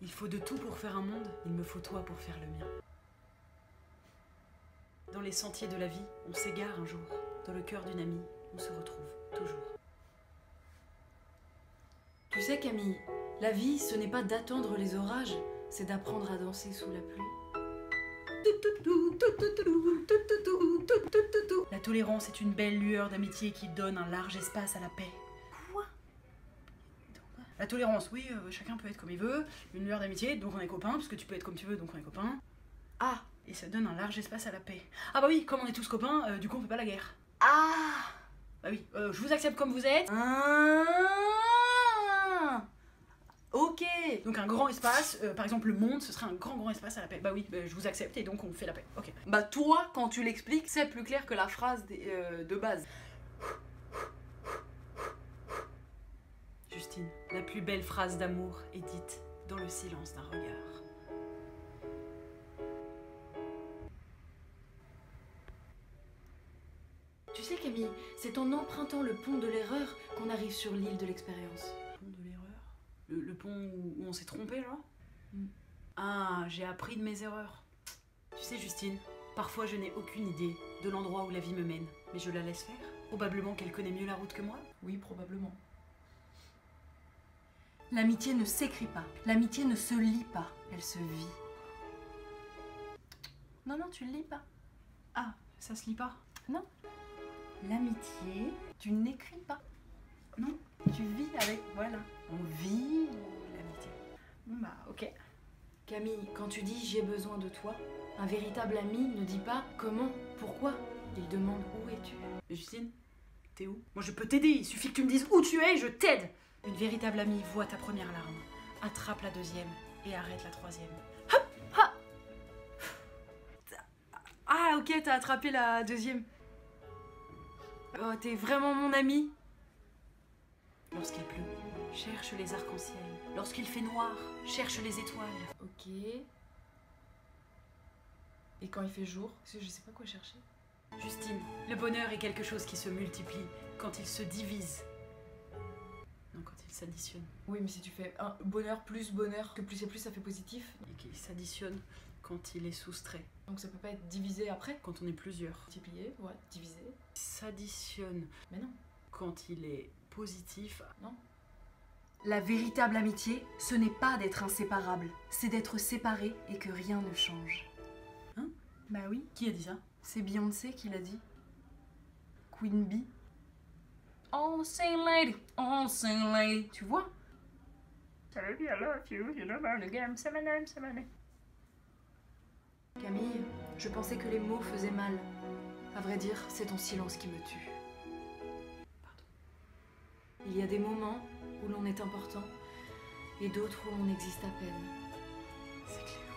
Il faut de tout pour faire un monde, il me faut toi pour faire le mien. Dans les sentiers de la vie, on s'égare un jour. Dans le cœur d'une amie, on se retrouve toujours. Tu sais Camille, la vie ce n'est pas d'attendre les orages, c'est d'apprendre à danser sous la pluie. La tolérance est une belle lueur d'amitié qui donne un large espace à la paix. Quoi? La tolérance, oui, chacun peut être comme il veut, une lueur d'amitié, donc on est copains, parce que tu peux être comme tu veux, donc on est copains. Ah, et ça donne un large espace à la paix. Ah bah oui, comme on est tous copains, du coup on fait pas la guerre. Ah! Bah oui, je vous accepte comme vous êtes. Ok. Donc un grand espace, par exemple le monde, ce serait un grand espace à la paix. Bah oui, je vous accepte et donc on fait la paix. Ok. Bah toi, quand tu l'expliques, c'est plus clair que la phrase de base. Justine, la plus belle phrase d'amour est dite dans le silence d'un regard. Tu sais Camille, c'est en empruntant le pont de l'erreur qu'on arrive sur l'île de l'expérience. Pont de l'erreur? Le pont où on s'est trompé, genre? Ah, j'ai appris de mes erreurs. Tu sais Justine, parfois je n'ai aucune idée de l'endroit où la vie me mène, mais je la laisse faire. Probablement qu'elle connaît mieux la route que moi. Oui, probablement. L'amitié ne s'écrit pas, l'amitié ne se lit pas, elle se vit. Non, non, tu ne lis pas. Ah, ça se lit pas? Non. L'amitié, tu n'écris pas. Non. Tu vis avec, voilà. On vit l'amitié. Bon bah, ok. Camille, quand tu dis j'ai besoin de toi, un véritable ami ne dit pas comment, pourquoi. Il demande où es-tu. Justine, t'es où? Moi je peux t'aider, il suffit que tu me dises où tu es et je t'aide. Une véritable amie voit ta première larme, attrape la deuxième et arrête la troisième. Hop, ha. Ah ok, t'as attrapé la deuxième. Oh, t'es vraiment mon ami. Lorsqu'il pleut, cherche les arcs-en-ciel. Lorsqu'il fait noir, cherche les étoiles. Ok. Et quand il fait jour, parce que je sais pas quoi chercher. Justine, le bonheur est quelque chose qui se multiplie quand il se divise. Non, quand il s'additionne. Oui, mais si tu fais un bonheur, que plus et plus ça fait positif. Et qu'il s'additionne quand il est soustrait. Donc ça peut pas être divisé après. Quand on est plusieurs. Multiplié, ouais, divisé. S'additionne. Mais non. Quand il est positif. Non. La véritable amitié, ce n'est pas d'être inséparable, c'est d'être séparés et que rien ne change. Hein? Bah oui, Qui a dit ça? c'est Beyoncé qui l'a dit. Queen Bee. Oh, sing lady, oh, sing lady. Tu vois? Baby, I love you, you know about the game, c'est my name, c'est my name. Camille, je pensais que les mots faisaient mal. À vrai dire, c'est ton silence qui me tue. Pardon. Il y a des moments où l'on est important et d'autres où l'on existe à peine. C'est clair.